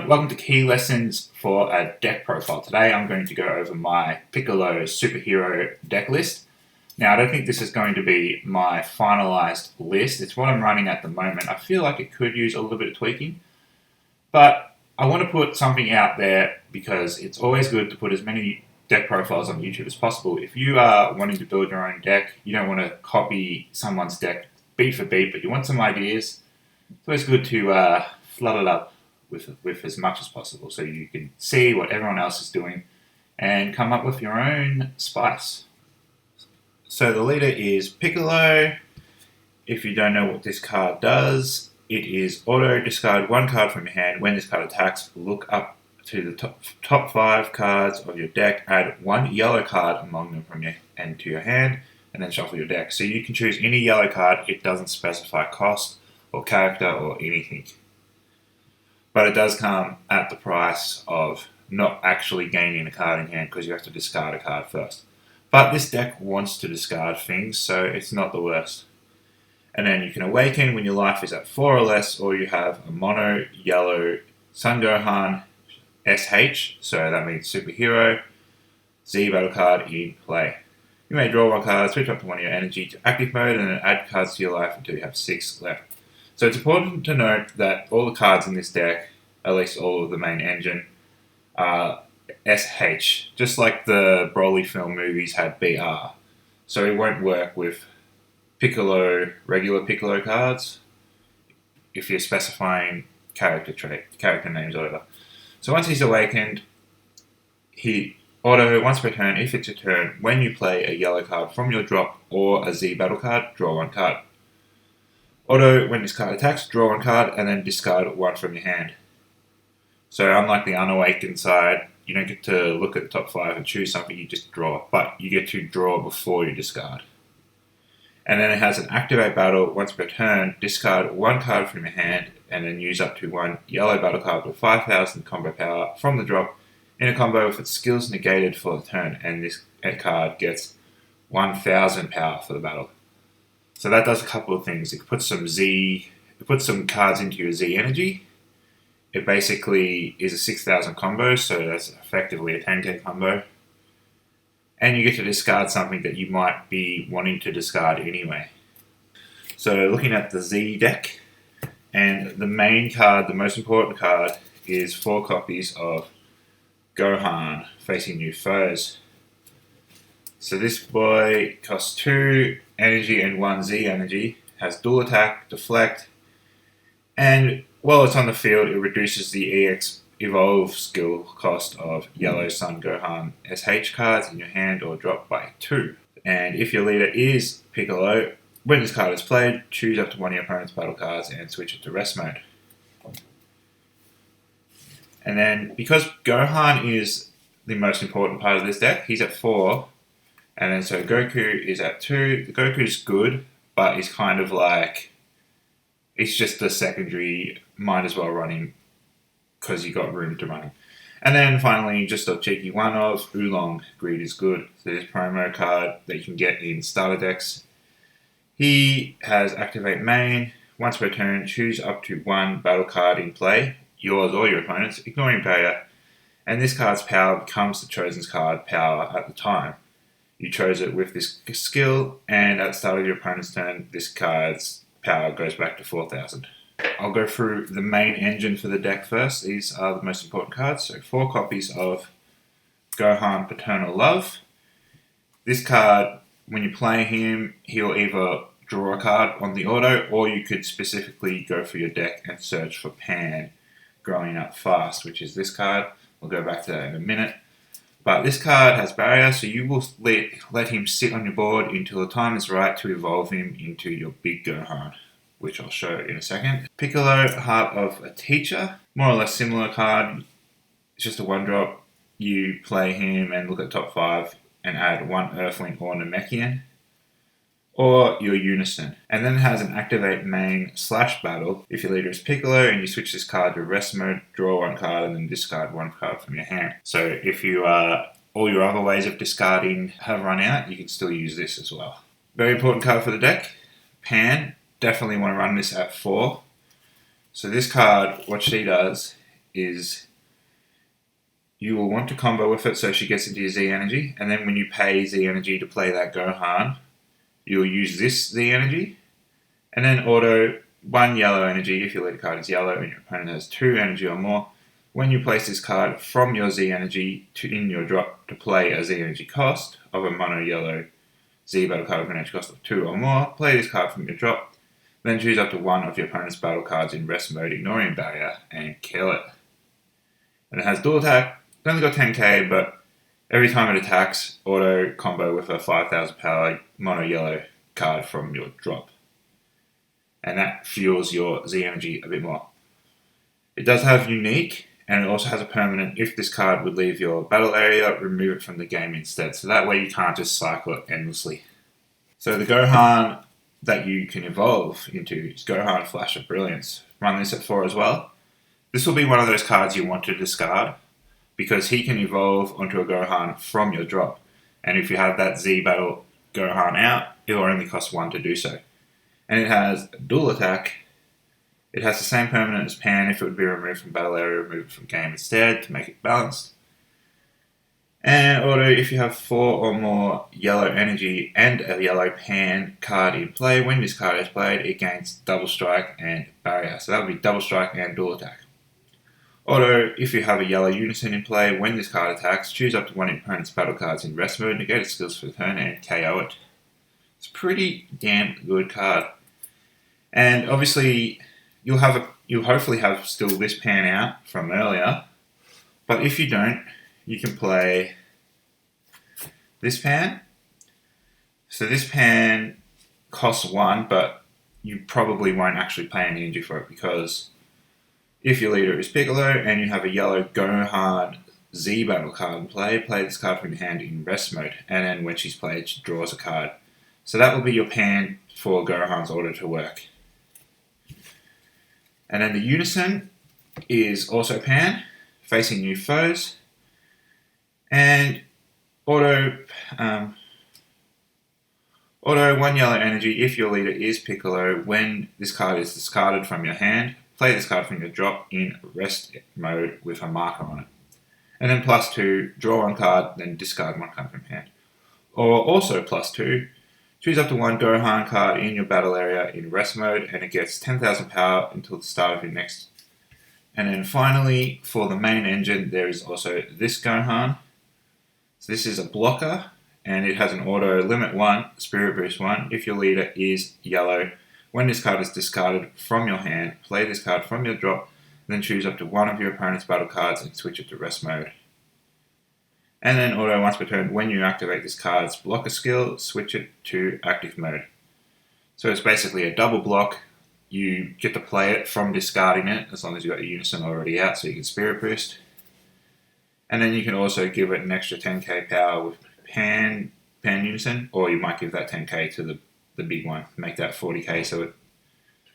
everyone, welcome to Key Lessons for a Deck Profile. Today I'm going to go over my Piccolo superhero deck list. Now I don't think this is going to be my finalised list, it's what I'm running at the moment. I feel like it could use a little bit of tweaking, but I want to put something out there because it's always good to put as many deck profiles on YouTube as possible. If you are wanting to build your own deck, you don't want to copy someone's deck beat for beat, but you want some ideas, it's always good to flood it up with as much as possible so you can see what everyone else is doing and come up with your own spice. So the leader is Piccolo. If you don't know what this card does, it is auto discard one card from your hand. When this card attacks, look up to the top 5 cards of your deck, add one yellow card among them from your end to your hand, and then shuffle your deck. So you can choose any yellow card. It doesn't specify cost or character or anything. But it does come at the price of not actually gaining a card in hand because you have to discard a card first. But this deck wants to discard things, so it's not the worst. And then you can awaken when your life is at 4 or less, or you have a mono yellow Sun Gohan SH, so that means superhero, Z battle card in play. You may draw one card, switch up to one of your energy to active mode, and then add cards to your life until you have 6 left. So it's important to note that all the cards in this deck, at least all of the main engine, are SH, just like the Broly film movies had BR. So it won't work with Piccolo, regular Piccolo cards, if you're specifying character names or whatever. So once he's awakened, he auto, once per turn, if it's your turn, when you play a yellow card from your drop or a Z battle card, draw one card. Auto, when this card attacks, draw one card and then discard one from your hand. So unlike the unawakened side, you don't get to look at the top 5 and choose something, you just draw. But you get to draw before you discard. And then it has an activate battle. Once per turn, discard one card from your hand and then use up to one yellow battle card with 5,000 combo power from the drop in a combo with its skills negated for the turn. And this card gets 1,000 power for the battle. So that does a couple of things. It puts some cards into your Z energy. It basically is a 6,000 combo, so that's effectively a 10k combo. And you get to discard something that you might be wanting to discard anyway. So looking at the Z deck, and the main card, the most important card, is 4 copies of Gohan facing new foes. So this boy costs 2 energy and 1 Z energy, has dual attack, deflect, and while it's on the field, it reduces the EX Evolve skill cost of yellow Sun Gohan SH cards in your hand or drop by 2. And if your leader is Piccolo, when this card is played, choose up to one of your opponent's battle cards and switch it to rest mode. And then, because Gohan is the most important part of this deck, he's at 4. And then so Goku is at 2. The Goku's good, but he's kind of like, it's just a secondary, might as well run him because you got room to run him. And then finally, just a cheeky one of Oolong, Greed is good. So this promo card that you can get in starter decks. He has activate main. Once per turn, choose up to one battle card in play, yours or your opponent's, ignoring barrier. And this card's power becomes the chosen's card power at the time you chose it with this skill, and at the start of your opponent's turn, this card's power goes back to 4,000. I'll go through the main engine for the deck first. These are the most important cards. So 4 copies of Gohan Paternal Love. This card, when you play him, he'll either draw a card on the auto, or you could specifically go for your deck and search for Pan Growing Up Fast, which is this card. We'll go back to that in a minute. But this card has barrier, so you will let him sit on your board until the time is right to evolve him into your big Gohan, which I'll show in a second. Piccolo, Heart of a Teacher. More or less similar card. It's just a 1-drop. You play him and look at top 5 and add 1 Earthling or Namekian. Or your Unison. And then it has an activate main / battle. If your leader is Piccolo and you switch this card to rest mode, draw 1 card and then discard 1 card from your hand. So if you all your other ways of discarding have run out, you can still use this as well. Very important card for the deck. Pan. Definitely want to run this at 4. So this card, what she does is you will want to combo with it so she gets into your Z energy, and then when you pay Z energy to play that Gohan, you'll use this Z energy, and then auto 1 yellow energy if your leader card is yellow and your opponent has 2 energy or more. When you place this card from your Z energy in your drop to play a Z energy cost of a mono yellow Z battle card with an energy cost of 2 or more, play this card from your drop, then choose up to 1 of your opponent's battle cards in rest mode, ignoring barrier, and kill it. And it has dual attack. It's only got 10k, but every time it attacks, auto combo with a 5000 power mono yellow card from your drop. And that fuels your Z energy a bit more. It does have unique, and it also has a permanent. If this card would leave your battle area, remove it from the game instead. So that way you can't just cycle it endlessly. So the Gohan that you can evolve into is Gohan Flash of Brilliance. Run this at 4 as well. This will be one of those cards you want to discard, because he can evolve onto a Gohan from your drop. And if you have that Z battle Gohan out, it will only cost 1 to do so. And it has dual attack. It has the same permanent as Pan. If it would be removed from battle area, remove it from game instead to make it balanced. And auto, if you have 4 or more yellow energy and a yellow Pan card in play, when this card is played, it gains double strike and barrier. So that would be double strike and dual attack. Auto, if you have a yellow unison in play, when this card attacks, choose up to 1 of your opponent's battle cards in rest mode, negate its skills for the turn, and KO it. It's a pretty damn good card. And obviously, you'll hopefully have still this Pan out from earlier, but if you don't, you can play this Pan. So this Pan costs 1, but you probably won't actually pay any energy for it, because if your leader is Piccolo and you have a yellow Gohan Z battle card in play this card from your hand in rest mode, and then when she's played, she draws a card. So that will be your Pan for Gohan's order to work. And then the Unison is also Pan, facing new foes. And auto 1 yellow energy if your leader is Piccolo. When this card is discarded from your hand, play this card from your drop in rest mode with a marker on it. And then +2, draw 1 card, then discard 1 card from hand. Or also +2, choose up to 1 Gohan card in your battle area in rest mode, and it gets 10,000 power until the start of your next. And then finally, for the main engine, there is also this Gohan. So this is a blocker, and it has an auto limit 1, spirit boost 1, if your leader is yellow. When this card is discarded from your hand, play this card from your drop, then choose up to 1 of your opponent's battle cards and switch it to rest mode. And then auto once per turn, when you activate this card's blocker skill, switch it to active mode. So it's basically a double block. You get to play it from discarding it, as long as you've got your Unison already out, so you can spirit boost. And then you can also give it an extra 10k power with Pan Unison, or you might give that 10k to the big one, make that 40k so it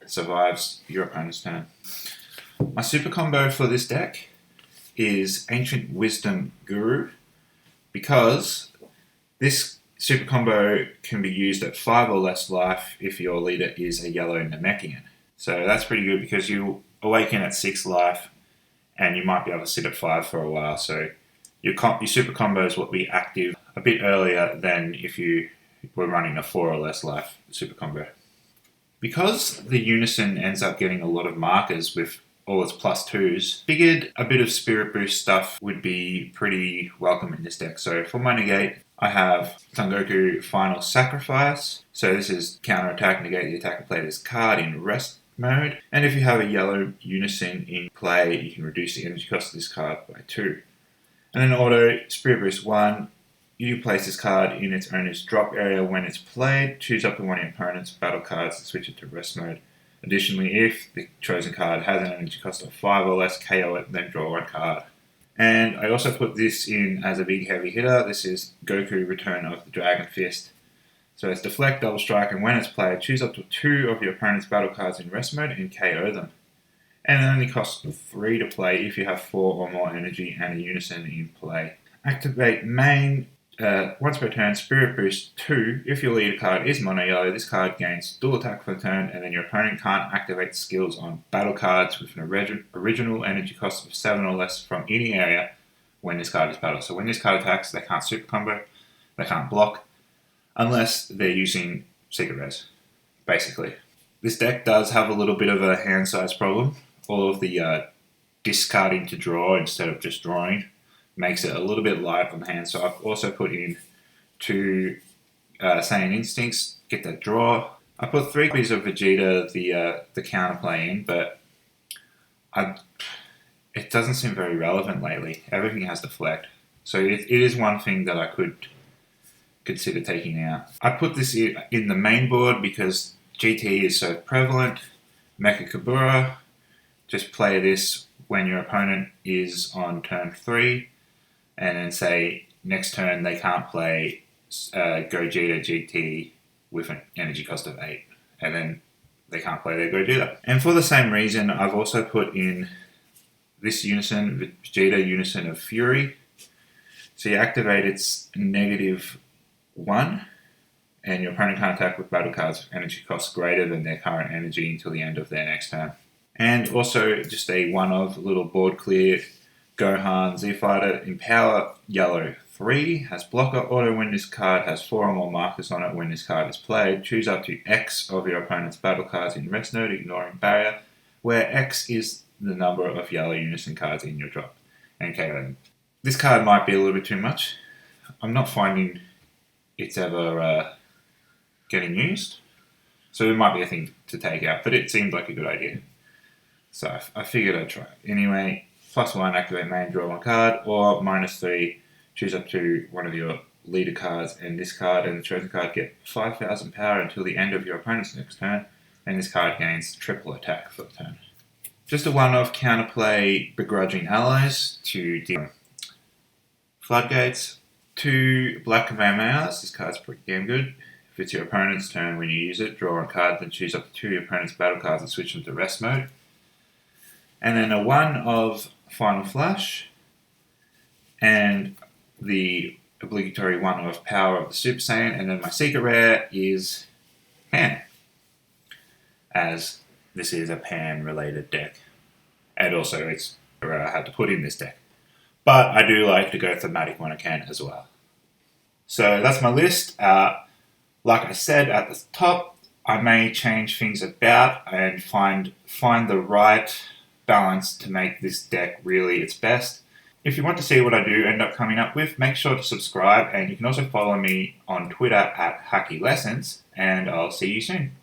survives your opponent's turn. My super combo for this deck is Ancient Wisdom Guru, because this super combo can be used at 5 or less life if your leader is a yellow Namekian. So that's pretty good, because you awaken at 6 life and you might be able to sit at 5 for a while. So your super combos will be active a bit earlier than if you were running a 4 or less life super combo. Because the Unison ends up getting a lot of markers with all its +2s, figured a bit of spirit boost stuff would be pretty welcome in this deck. So for my negate, I have Son Goku Final Sacrifice. So this is counter attack, negate the attack, and play this card in rest mode. And if you have a yellow Unison in play, you can reduce the energy cost of this card by 2. And then auto Spirit Boost 1, you place this card in its owner's drop area when it's played, choose up to 1 of your opponent's battle cards and switch it to rest mode. Additionally, if the chosen card has an energy cost of 5 or less, KO it, then draw 1 card. And I also put this in as a big heavy hitter. This is Goku Return of the Dragon Fist. So it's deflect, double strike, and when it's played, choose up to 2 of your opponent's battle cards in rest mode and KO them. And it only costs 3 to play if you have 4 or more energy and a Unison in play. Activate main Once per turn, Spirit Boost 2. If your leader card is mono yellow, this card gains dual attack for the turn, and then your opponent can't activate skills on battle cards with an original energy cost of 7 or less from any area when this card is battled. So when this card attacks, they can't super combo, they can't block, unless they're using Secret Res, basically. This deck does have a little bit of a hand size problem. All of the discarding to draw instead of just drawing makes it a little bit light on the hand. So I've also put in 2 Saiyan Instincts, get that draw. I put 3 copies of Vegeta, the counterplay in, but it doesn't seem very relevant lately. Everything has Deflect. So it is one thing that I could consider taking out. I put this in the main board because GT is so prevalent. Mecha Kabura, just play this when your opponent is on turn 3, and then say next turn they can't play Gogeta GT with an energy cost of 8, and then they can't play their Gogeta. And for the same reason, I've also put in this Unison, Vegeta Unison of Fury. So you activate its -1, and your opponent can't attack with battle cards with energy costs greater than their current energy until the end of their next turn. And also just a one-of little board clear Gohan Z Fighter. Empower Yellow 3 has blocker auto when this card has 4 or more markers on it when this card is played. Choose up to X of your opponent's battle cards in rest node, ignoring barrier, where X is the number of yellow Unison cards in your drop, and KO them. This card might be a little bit too much. I'm not finding it's ever getting used, so it might be a thing to take out, but it seemed like a good idea. So I figured I'd try it. Anyway, +1, activate main, draw 1 card, or -3, choose up to one of your leader cards and this card, and the chosen card get 5,000 power until the end of your opponent's next turn, and this card gains triple attack for the turn. Just a one-off counterplay Begrudging Allies to deal Floodgates. 2 Black Kamehamehas, this card's pretty damn good. If it's your opponent's turn when you use it, draw a card, then choose up to 2 of your opponent's battle cards and switch them to rest mode. And then a 1 of Final Flash, and the obligatory 1 of Power of the Super Saiyan, and then my secret rare is Pan, as this is a Pan-related deck. And also it's where I had to put in this deck. But I do like to go thematic when I can as well. So that's my list. Like I said at the top, I may change things about and find the right balance to make this deck really its best. If you want to see what I do end up coming up with, make sure to subscribe, and you can also follow me on Twitter at HackyLessons, and I'll see you soon.